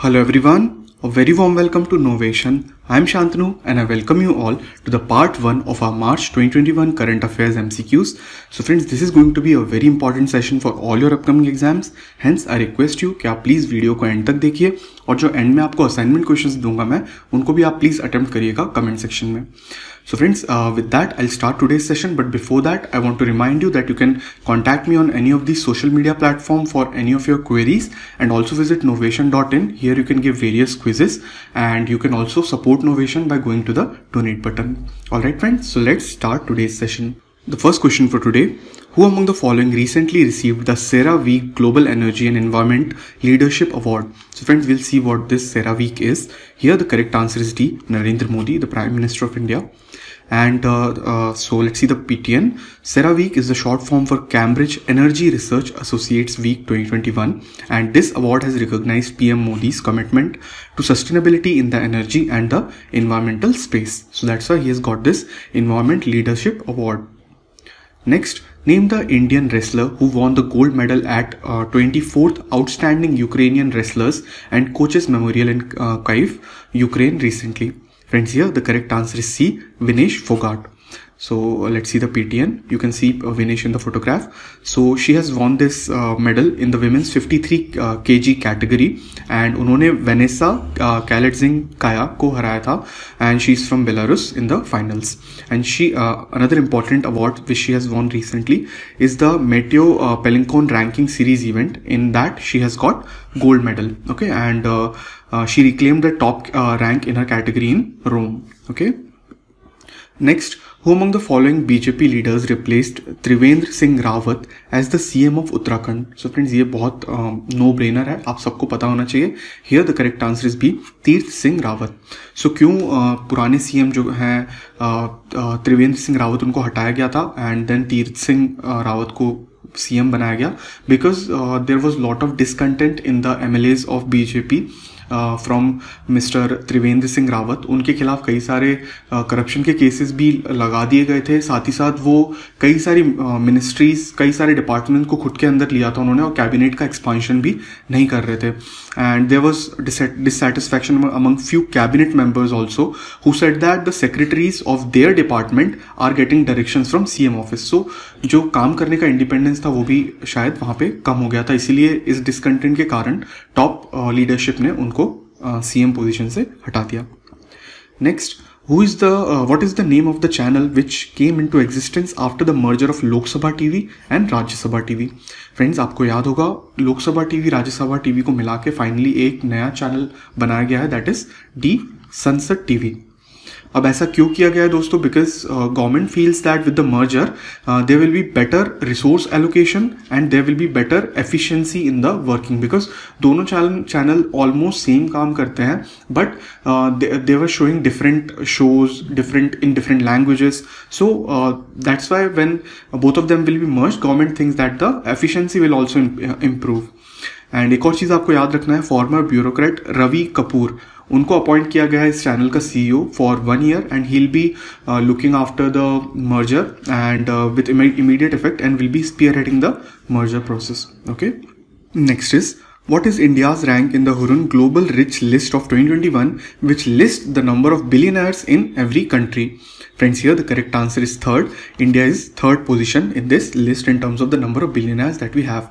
Hello everyone, a very warm welcome to Novation. I am Shantanu and I welcome you all to the part 1 of our March 2021 Current Affairs MCQs. So friends, this is going to be a very important session for all your upcoming exams. Hence, I request you कि आप please video को and तक देखिए और जो and में आपको assignment questions दूंगा मैं उनको भी आप प्लीज़ अटेम्प्ट करिएगा कमेंट सेक्शन में. So friends, with that, I'll start today's session. But before that, I want to remind you that you can contact me on any of these social media platforms for any of your queries, and also visit novation.in. Here you can give various quizzes, and you can also support Novation by going to the donate button. Alright friends, so let's start today's session. The first question for today: who among the following recently received the CERAWeek Global Energy and Environment Leadership Award? So friends, we'll see what this CERAWeek is. Here the correct answer is D, Narendra Modi, the Prime Minister of India. And so let's see the PTN. CERAWeek is the short form for Cambridge Energy Research Associates Week 2021, and this award has recognized PM Modi's commitment to sustainability in the energy and the environmental space. So that's why he has got this Environment Leadership Award. Next, name the Indian wrestler who won the gold medal at 24th Outstanding Ukrainian Wrestlers and Coaches Memorial in Kyiv, Ukraine recently. Friends, here the correct answer is C, Vinesh Fogart. So let's see the PTN. You can see Vinesh in the photograph. So she has won this medal in the women's 53 kg category, and उन्होंने Vanessa Kaletzinskaya को हराया था, and she's from Belarus in the finals. And she another important award which she has won recently is the Meteo Pelincon Ranking Series event. In that she has got gold medal. Okay, and she reclaimed the top rank in her category in Rome. Okay. Next, who among the following BJP leaders replaced Trivendra Singh Rawat as the CM of Uttarakhand? So friends, ये बहुत no brainer है, आप सबको पता होना चाहिए. Here the correct answer is B, तीर्थ Singh Rawat. So क्यों पुराने CM जो हैं त्रिवेंद्र सिंह रावत उनको हटाया गया था and then तीर्थ सिंह रावत को CM बनाया गया? Because there was lot of discontent in the MLAs of BJP from mister Trivendra Singh Rawat. उनके खिलाफ कई सारे करप्शन के केसेस भी लगा दिए गए थे. साथ ही साथ वो कई सारी मिनिस्ट्रीज, कई सारे डिपार्टमेंट को खुद के अंदर लिया था उन्होंने, और कैबिनेट का एक्सपांशन भी नहीं कर रहे थे. And there was dissatisfaction among few cabinet members also who said that the secretaries of their department are getting directions from CM office. So जो काम करने का इंडिपेंडेंस था वो भी शायद वहां पे कम हो गया था. इसीलिए इस डिसकंटेंट के कारण टॉप लीडरशिप ने उनको सीएम पोजीशन से हटा दिया. Next, what is the name of the channel which came into existence after the merger of Lok Sabha TV and Rajya Sabha TV? Friends, आपको याद होगा लोक सभा टीवी राज्य सभा टीवी को मिला के फाइनली एक नया चैनल बनाया गया है, that is the Sansad TV. अब ऐसा क्यों किया गया है दोस्तों? Because government feels that with the merger there will be better resource allocation and there will be better efficiency in the working. Because दोनों चैनल ऑलमोस्ट सेम काम करते हैं, but they were showing different shows in different languages. So that's why when both of them will be merged, government thinks that the efficiency will also improve. And एक और चीज़ आपको याद रखना है, farmer bureaucrat Ravi Kapoor, उनको अपॉइंट किया गया है इस चैनल का CEO for 1 year, and he will be looking after the merger and with immediate effect and will be spearheading the merger process. Okay. Next is, what is India's rank in the Hurun Global Rich List of 2021, which lists the number of billionaires in every country? Friends, here the correct answer is third. India is third position in this list in terms of the number of billionaires that we have.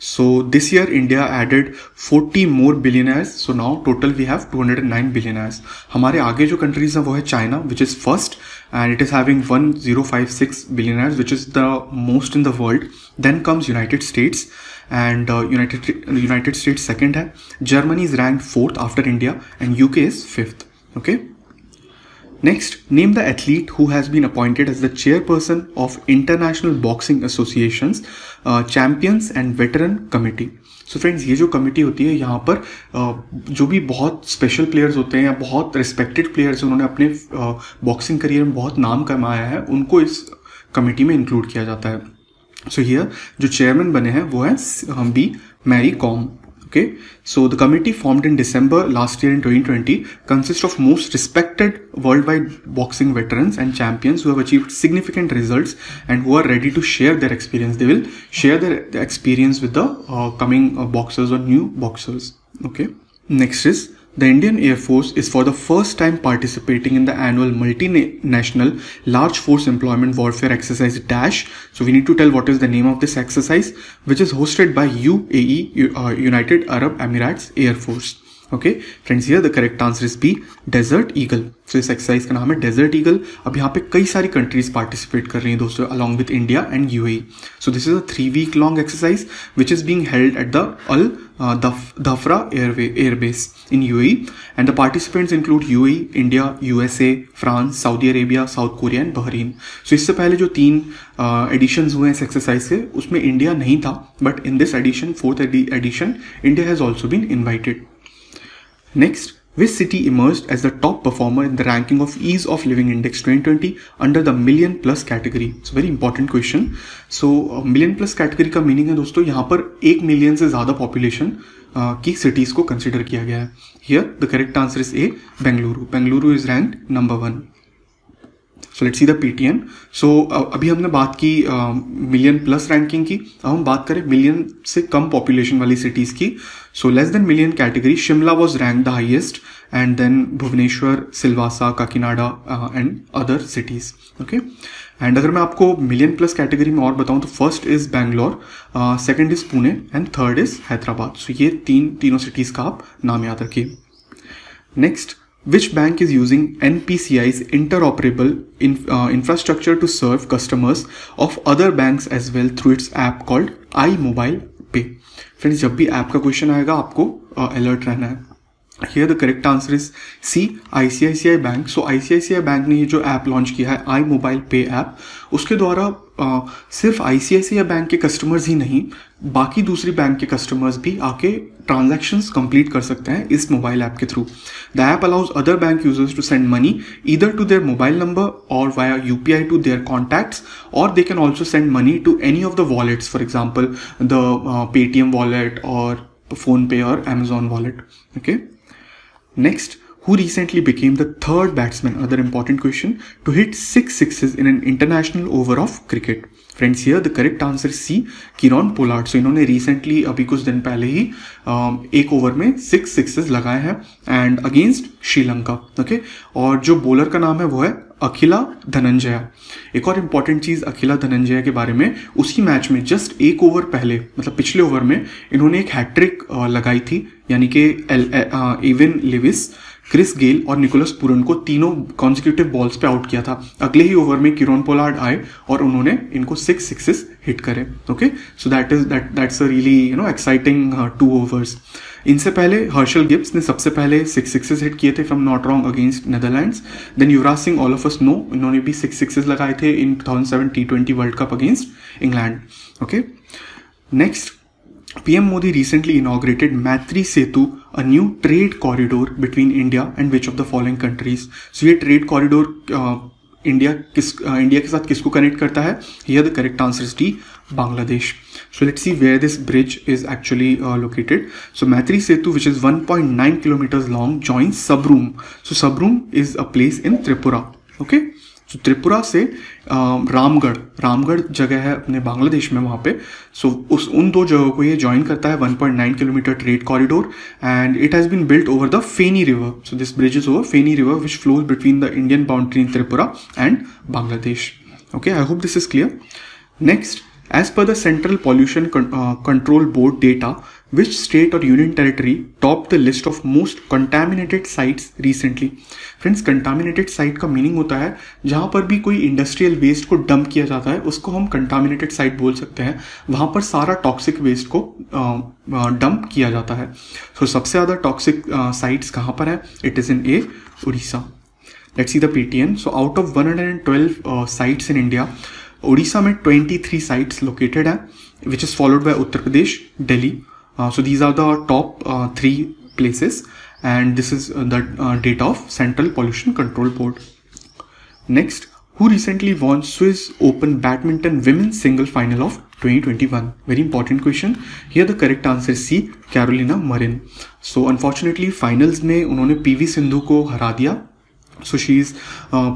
So this year India added 40 more billionaires. So now total we have 209 billionaires. हमारे आगे जो countries हैं वो है China, which is first, and it is having 1056 billionaires, which is the most in the world. Then comes United States, and United States second है. Germany is ranked 4th after India, and UK is 5th. Okay. Next, name the athlete who has been appointed as the chairperson of International Boxing Association's Champions and Veteran Committee. So friends, ये जो committee होती है यहाँ पर जो भी बहुत special players होते हैं या बहुत रिस्पेक्टेड प्लेयर्स उन्होंने अपने बॉक्सिंग करियर में बहुत नाम कमाया है, उनको इस कमिटी में इंक्लूड किया जाता है. सो हियर जो चेयरमैन बने हैं वो है B Mary com. Okay, so the committee formed in December last year in 2020 consists of most respected worldwide boxing veterans and champions who have achieved significant results and who are ready to share their experience. They will share their experience with the coming boxers or new boxers. Okay. Next is the Indian Air Force is for the first time participating in the annual multinational large force employment warfare exercise Dash. So we need to tell what is the name of this exercise, which is hosted by UAE, United Arab Emirates Air Force. Okay friends, here the correct answer is B, desert eagle. So इस exercise का नाम है desert eagle. अब यहाँ पे कई सारी countries participate कर रही हैं दोस्तों, along with India and UAE. So this is a 3 week long exercise which is being held at the Al Dhafra Air Base in UAE, and the participants include UAE, India, USA, France, Saudi Arabia, South Korea and Bahrain. So इससे पहले जो 3 editions हुए हैं इस exercise के, उसमें India नहीं था, but in this edition, 4th edition, India has also been invited. Next, which city emerged as the top performer in the ranking of Ease of Living Index 2020 under the million plus category? It's a very important question. So million plus category का meaning है दोस्तों, यहाँ पर 1 million से ज़्यादा population की cities को consider किया गया है. Here the correct answer is A, Bengaluru. Bengaluru is ranked number 1. So let's see the PTN. सो अभी हमने बात की मिलियन प्लस रैंकिंग की, अब हम बात करें मिलियन से कम पॉपुलेशन वाली सिटीज़ की. So less than million category, Shimla was rank the highest, and then Bhubaneswar, Silvassa, Kakinada and other cities. Okay, and अगर मैं आपको मिलियन प्लस कैटेगरी में और बताऊं तो first is Bangalore, second is Pune and third is Hyderabad. So ये तीनों सिटीज़ का आप नाम याद रखिए. Next, which bank is using NPCI's interoperable infrastructure to serve customers of other banks as well through its app called iMobile Pay? Friends, जब भी app का क्वेश्चन आएगा आपको अलर्ट रहना है. Here the correct answer is C, ICICI Bank. So ICICI Bank ने ये जो ऐप लॉन्च किया है iMobile Pay ऐप, उसके द्वारा सिर्फ ICICI बैंक के कस्टमर्स ही नहीं, बाकी दूसरी बैंक के कस्टमर्स भी आके ट्रांजैक्शंस कंप्लीट कर सकते हैं इस मोबाइल ऐप के through. The app allows other bank users to send money either to their mobile number और via UPI to their contacts, और they can also send money to any of the wallets, for example the Paytm wallet और PhonePe और Amazon wallet. Okay, next, who recently became the third batsman, another important question, to hit 6 sixes in an international over of cricket? Friends, here the correct answer is C, Kieron Pollard. So इन्होंने recently, अभी कुछ दिन पहले ही एक over में 6 sixes लगाए हैं and against Sri Lanka. Okay, और जो बॉलर का नाम है वो है अखिला धनंजया. एक और इम्पॉर्टेंट चीज़ अखिला धनंजया के बारे में, उसी मैच में जस्ट एक ओवर पहले, मतलब पिछले ओवर में इन्होंने एक हैट्रिक लगाई थी, यानी कि एवन लिविस, क्रिस गेल और निकोलस पूरन को तीनों कॉन्सिक्यूटिव बॉल्स पे आउट किया था. अगले ही ओवर में कीरोन पोलार्ड आए और उन्होंने इनको 6 sixes हिट करे. Okay, so that's a really exciting 2 overs. इनसे पहले हर्षल गिब्स ने सबसे पहले 6 sixes हिट किए थे from not wrong against Netherlands. Then Yuvraj Singh, all of us know, इन्होंने भी 6 sixes लगाए थे in 2007 T20 world cup against England. Okay, next, PM Modi recently inaugurated Maitri Setu, a new trade corridor between India and which of the following countries? So ये trade corridor India के साथ किसको connect करता है? Here the correct answer is D, Bangladesh. So let's see where this bridge is actually located. So Maitri Setu, which is 1.9 kilometers long, joins Sabroom. So Sabroom is a place in Tripura. Okay. तो त्रिपुरा से रामगढ़ जगह है अपने बांग्लादेश में, वहाँ पे. सो उन दो जगहों को ये ज्वाइन करता है 1.9 kilometre trade corridor, and it has been built over the Feni river. So this bridge is over Feni river which flows between the Indian boundary in Tripura and Bangladesh. Okay, I hope this is clear. Next, as per the Central Pollution Control Board data, which state or union territory topped the list of most contaminated sites recently? Friends, contaminated site का meaning होता है जहाँ पर भी कोई industrial waste को dump किया जाता है, उसको हम कंटामिनेटेड साइट बोल सकते हैं. वहाँ पर सारा टॉक्सिक वेस्ट को डंप किया जाता है. तो सबसे ज़्यादा टॉक्सिक साइट्स कहाँ पर है? It is in A, Orissa. Let's see the PTN. So out of 112 sites in India, Orissa में 23 sites located हैं, which is followed by Uttar Pradesh, Delhi. So these are the top 3 places, and this is the data of Central Pollution Control Board. Next, who recently won Swiss Open Badminton Women's Single Final of 2021? Very important question. Here the correct answer is C, Carolina Marin. So unfortunately finals में उन्होंने PV Sindhu को हरा दिया. So she is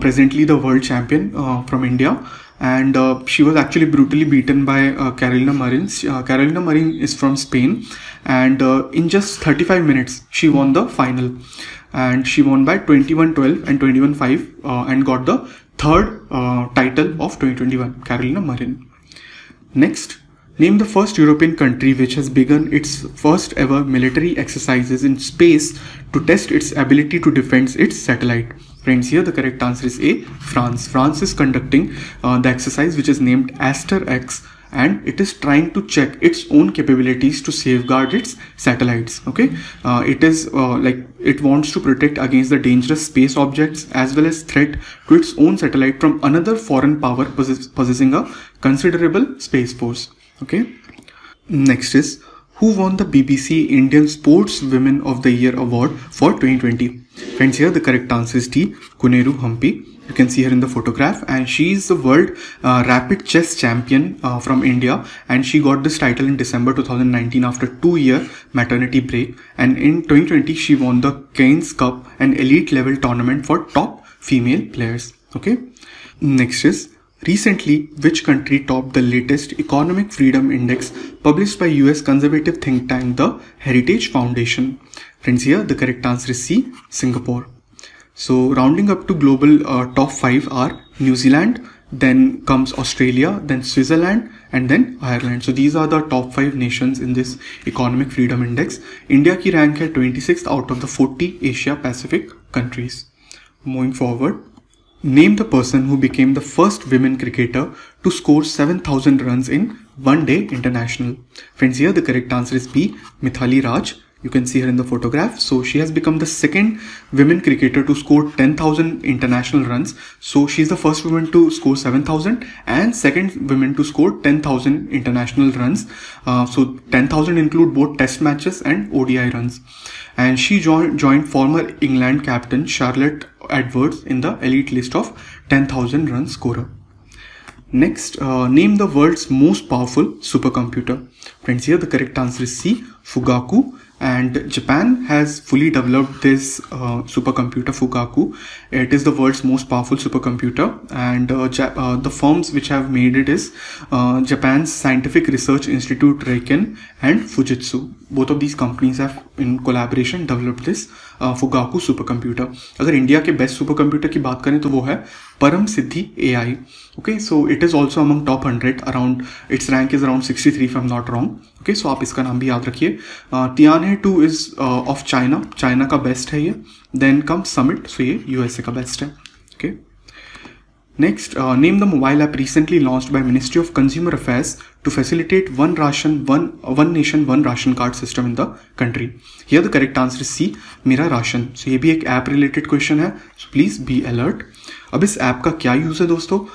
presently the world champion from India, and she was actually brutally beaten by Carolina Marin. Carolina Marin is from Spain, and in just 35 minutes she won the final, and she won by 21-12 and 21-5 and got the third title of 2021, Carolina Marin. Next, name the first European country which has begun its first ever military exercises in space to test its ability to defend its satellite. Friends, here the correct answer is A, France. France is conducting the exercise which is named Aster X, and it is trying to check its own capabilities to safeguard its satellites. Okay, it is it wants to protect against the dangerous space objects as well as threat to its own satellite from another foreign power possessing a considerable space force. Okay, next is, who won the BBC Indian Sports Women of the Year award for 2020? Friends, here the correct answer is D, Koneru Hampi. You can see her in the photograph, and she is the world rapid chess champion from India, and she got this title in December 2019 after 2-year maternity break, and in 2020 she won the Cairns Cup, an elite level tournament for top female players. Okay, next is, recently which country topped the latest Economic Freedom Index published by US conservative think tank the Heritage Foundation? Friends, here the correct answer is C, Singapore. So rounding up to global top 5 are New Zealand, then comes Australia, then Switzerland, and then Ireland. So these are the top 5 nations in this Economic Freedom Index. India ki rank hai 26th out of the 40 Asia Pacific countries. Moving forward, name the person who became the first women cricketer to score 7,000 runs in one-day international. Friends, here the correct answer is B, Mithali Raj. You can see her in the photograph. So she has become the second women cricketer to score 10,000 international runs. So she's the first woman to score 7,000 and second woman to score 10,000 international runs. So 10,000 include both test matches and ODI runs. And she joined former England captain Charlotte Edwards in the elite list of 10,000 run scorer. Next, name the world's most powerful supercomputer. Friends, here the correct answer is C, Fugaku. And Japan has fully developed this supercomputer Fugaku. It is the world's most powerful supercomputer, and the firms which have made it is Japan's Scientific Research Institute Riken and Fujitsu. Both of these companies have in collaboration developed this Fugaku supercomputer. अगर India के best सुपरकम्प्यूटर की बात करें तो वो है परम सिद्धि AI. Okay, so it is also among top 100. Around its rank is around 63 if I'm not wrong. Okay, so आप इसका नाम भी याद रखिए. Tianhe 2 is of China. China का बेस्ट है ये. Then comes Summit, so ये USA का बेस्ट है. Okay. Next, name the mobile app recently launched by Ministry of Consumer Affairs to facilitate one nation, one ration card system in the country. Here the correct answer is C, Mera Ration. So ये भी एक app related question है. So please be alert. अब इस app का क्या use है दोस्तों?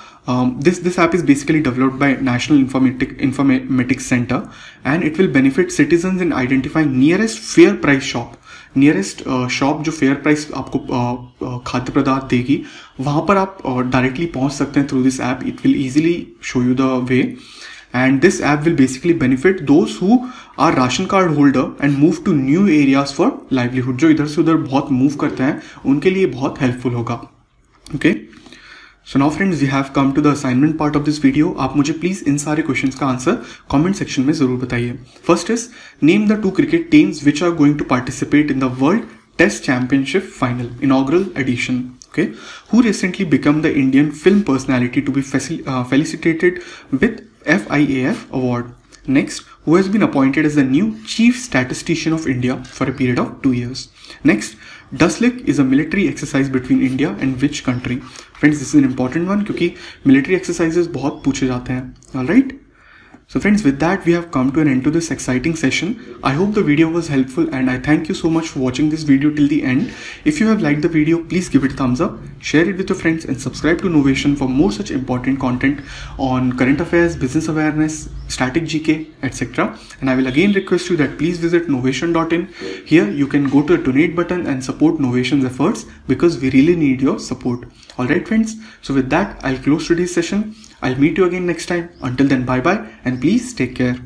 This app is basically developed by National Informatics Center, and it will benefit citizens in identifying nearest fair price shop. Nearest shop जो fair price आपको खाद्य पदार्थ देगी वहाँ पर आप डायरेक्टली पहुँच सकते हैं through this app. It will easily show you the way, and this app will basically benefit those who are ration card holder and move to new areas for livelihood. जो इधर से उधर बहुत मूव करते हैं उनके लिए बहुत हेल्पफुल होगा. Okay, So now friends, we have come to the assignment part of this video. आप मुझे please इन सारे questions का आंसर comment section में जरूर बताइए. First is, name the 2 cricket teams which are going to participate in the World Test Championship Final inaugural edition. Okay, who recently became the Indian film personality to be felicitated with FIAF award. Next, who has been appointed as the new Chief Statistician of India for a period of 2 years. Next, Dusslik is a military exercise between India and which country? Friends, this is an important one क्योंकि military exercises बहुत पूछे जाते हैं. Alright? So friends, with that we have come to an end to this exciting session. I hope the video was helpful and I thank you so much for watching this video till the end. If you have liked the video, please give it a thumbs up, share it with your friends and subscribe to Novation for more such important content on current affairs, business awareness, static GK, etc. And I will again request you that please visit novation.in. Here you can go to the donate button and support Novation's efforts because we really need your support. Alright friends, so with that I'll close today's session. I'll meet you again next time. Until then, bye bye and please take care.